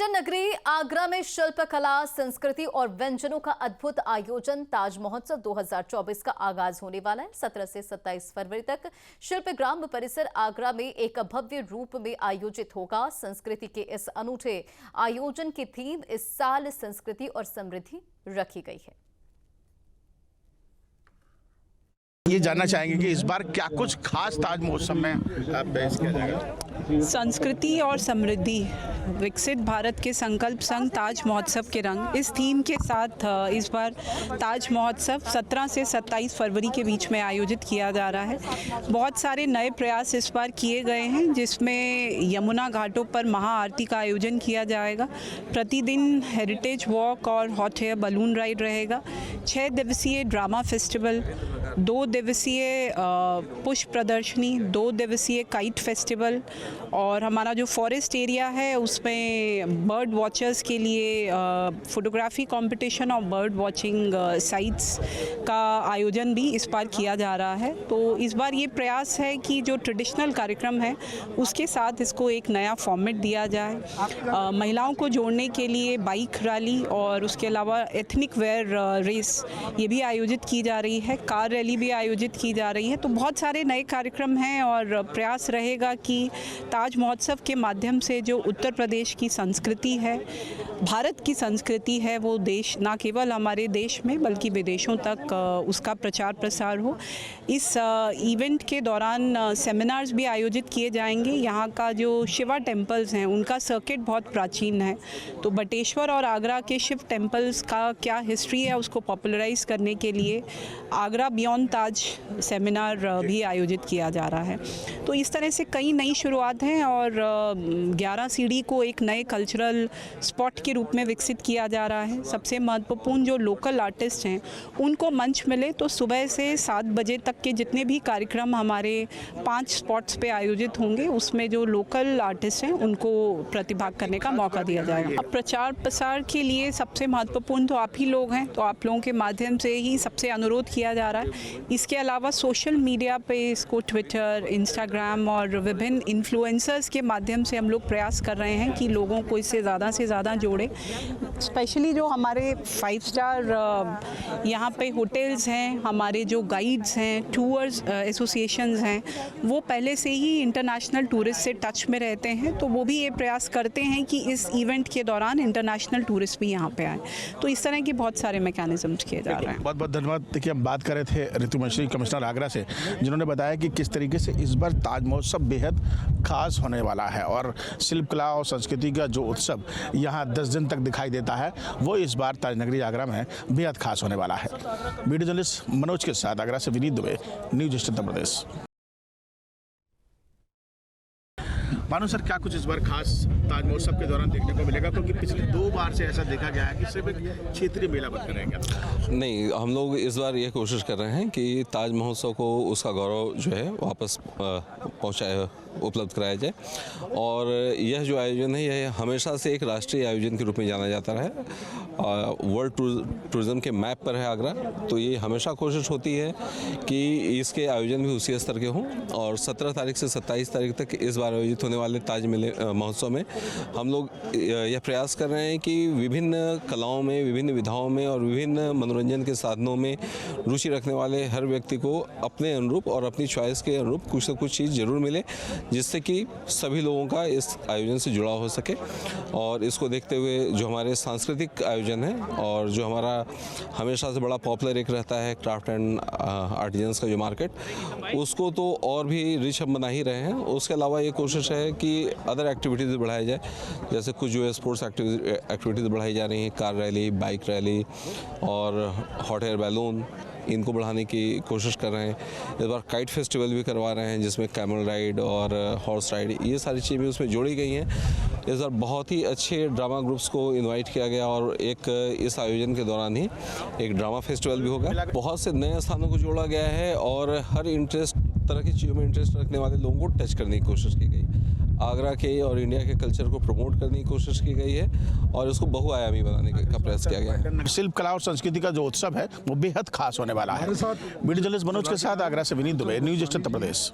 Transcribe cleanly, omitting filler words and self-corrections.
पर्यटन नगरी आगरा में शिल्पकला, संस्कृति और व्यंजनों का अद्भुत आयोजन ताज महोत्सव 2024 का आगाज होने वाला है। 17 से 27 फरवरी तक शिल्पग्राम परिसर आगरा में एक भव्य रूप में आयोजित होगा। संस्कृति के इस अनूठे आयोजन की थीम इस साल संस्कृति और समृद्धि रखी गई है। ये जानना चाहेंगे कि इस बार क्या कुछ खास ताज महोत्सव में पेश किया जाएगा। संस्कृति और समृद्धि, विकसित भारत के संकल्प संग ताज महोत्सव के रंग, इस थीम के साथ इस बार ताज महोत्सव 17 से 27 फरवरी के बीच में आयोजित किया जा रहा है। बहुत सारे नए प्रयास इस बार किए गए हैं, जिसमें यमुना घाटों पर महाआरती का आयोजन किया जाएगा। प्रतिदिन हेरिटेज वॉक और हॉट एयर बलून राइड रहेगा। 6 दिवसीय ड्रामा फेस्टिवल, 2 दिवसीय पुष्प प्रदर्शनी, 2 दिवसीय काइट फेस्टिवल और हमारा जो फॉरेस्ट एरिया है उसमें बर्ड वॉचर्स के लिए फोटोग्राफी कंपटीशन और बर्ड वॉचिंग साइट्स का आयोजन भी इस बार किया जा रहा है। तो इस बार ये प्रयास है कि जो ट्रेडिशनल कार्यक्रम है उसके साथ इसको एक नया फॉर्मेट दिया जाए। महिलाओं को जोड़ने के लिए बाइक रैली और उसके अलावा एथनिक वेयर रेस ये भी आयोजित की जा रही है। कार रैली भी आयोजित की जा रही है। तो बहुत सारे नए कार्यक्रम हैं और प्रयास रहेगा कि ताज महोत्सव के माध्यम से जो उत्तर प्रदेश की संस्कृति है, भारत की संस्कृति है, वो देश ना केवल हमारे देश में बल्कि विदेशों तक उसका प्रचार प्रसार हो। इस इवेंट के दौरान सेमिनार्स भी आयोजित किए जाएंगे। यहाँ का जो शिवा टेम्पल्स हैं उनका सर्किट बहुत प्राचीन है, तो बटेश्वर और आगरा के शिव टेम्पल्स का क्या हिस्ट्री है उसको पॉपुलराइज करने के लिए आगरा बियॉन्ड ताज सेमिनार भी आयोजित किया जा रहा है। तो इस तरह से कई नई शुरुआत हैं और 11 सीढ़ी को एक नए कल्चरल स्पॉट के रूप में विकसित किया जा रहा है। सबसे महत्वपूर्ण जो लोकल आर्टिस्ट हैं उनको मंच मिले, तो सुबह से 7 बजे तक के जितने भी कार्यक्रम हमारे 5 स्पॉट्स पे आयोजित होंगे उसमें जो लोकल आर्टिस्ट हैं उनको प्रतिभाग करने का मौका दिया जाएगा। अब प्रचार प्रसार के लिए सबसे महत्वपूर्ण तो आप ही लोग हैं, तो आप लोगों के माध्यम से ही सबसे अनुरोध किया जा रहा है। इसके अलावा सोशल मीडिया पे इसको ट्विटर, इंस्टाग्राम और विभिन्न इन्फ्लुएंसर्स के माध्यम से हम लोग प्रयास कर रहे हैं कि लोगों को इससे ज़्यादा से ज़्यादा जोड़े। स्पेशली जो हमारे 5 स्टार यहाँ पे होटल्स हैं, हमारे जो गाइड्स हैं, टूर्स एसोसिएशंस हैं, वो पहले से ही इंटरनेशनल टूरिस्ट से टच में रहते हैं, तो वो भी ये प्रयास करते हैं कि इस इवेंट के दौरान इंटरनेशनल टूरिस्ट भी यहाँ पे आए। तो इस तरह के बहुत सारे मैकेनिज्म्स किए जा रहे हैं। बहुत बहुत धन्यवाद। देखिए, हम बात कर रहे थे ऋतुमश्री कमिश्नर आगरा से, जिन्होंने बताया कि किस तरीके से इस बार ताज महोत्सव बेहद खास होने वाला है और शिल्पकला और संस्कृति का जो उत्सव यहाँ 10 दिन तक दिखाई देता है वो इस बार ताज नगरी आगरा में बेहद खास होने वाला है। वीडियो जर्नलिस्ट मनोज के साथ आगरा से विनीत दुबे, न्यूज़ ईस्ट उत्तर प्रदेश। मानो सर, क्या कुछ इस बार खास ताज महोत्सव के दौरान देखने को मिलेगा, क्योंकि पिछले 2 बार से ऐसा देखा गया है कि सिर्फ एक क्षेत्रीय मेला बनकर रहेगा? नहीं, हम लोग इस बार ये कोशिश कर रहे हैं कि ताज महोत्सव को उसका गौरव जो है वापस उपलब्ध कराया जाए। और यह जो आयोजन है यह हमेशा से एक राष्ट्रीय आयोजन के रूप में जाना जाता रहा है। वर्ल्ड टूरिज्म के मैप पर है आगरा, तो ये हमेशा कोशिश होती है कि इसके आयोजन भी उसी स्तर के हों। और 17 तारीख से 27 तारीख तक इस बार आयोजित होने वाले ताज मेले महोत्सव में हम लोग यह प्रयास कर रहे हैं कि विभिन्न कलाओं में, विभिन्न विधाओं में और विभिन्न मनोरंजन के साधनों में रुचि रखने वाले हर व्यक्ति को अपने अनुरूप और अपनी चॉइस के अनुरूप कुछ न कुछ चीज़ जरूर मिले, जिससे कि सभी लोगों का इस आयोजन से जुड़ाव हो सके। और इसको देखते हुए जो हमारे सांस्कृतिक आयोजन है और जो हमारा हमेशा से बड़ा पॉपुलर एक रहता है क्राफ्ट एंड आर्टिजन्स का जो मार्केट, उसको तो और भी रिच हम बना ही रहे हैं। उसके अलावा ये कोशिश है कि अदर एक्टिविटीज़ बढ़ाई जाए, जैसे कुछ जो है स्पोर्ट्स एक्टिविटीज़ बढ़ाई जा रही हैं, कार रैली, बाइक रैली और हॉट एयर बैलून, इनको बढ़ाने की कोशिश कर रहे हैं। इस बार काइट फेस्टिवल भी करवा रहे हैं, जिसमें कैमल राइड और हॉर्स राइड, ये सारी चीज़ें भी उसमें जोड़ी गई हैं। इस बार बहुत ही अच्छे ड्रामा ग्रुप्स को इनवाइट किया गया और एक इस आयोजन के दौरान ही एक ड्रामा फेस्टिवल भी होगा। बहुत से नए स्थानों को जोड़ा गया है और हर तरह की चीज़ों में इंटरेस्ट रखने वाले लोगों को टच करने की कोशिश की गई। आगरा के और इंडिया के कल्चर को प्रमोट करने की कोशिश की गई है और इसको बहुआयामी बनाने का प्रयास किया गया है। शिल्पकला और संस्कृति का जो उत्सव है वो बेहद खास होने वाला है। वीडियो जर्नलिस्ट मनोज के साथ आगरा से विनीत दुबे, न्यूज़ ईस्ट उत्तर प्रदेश।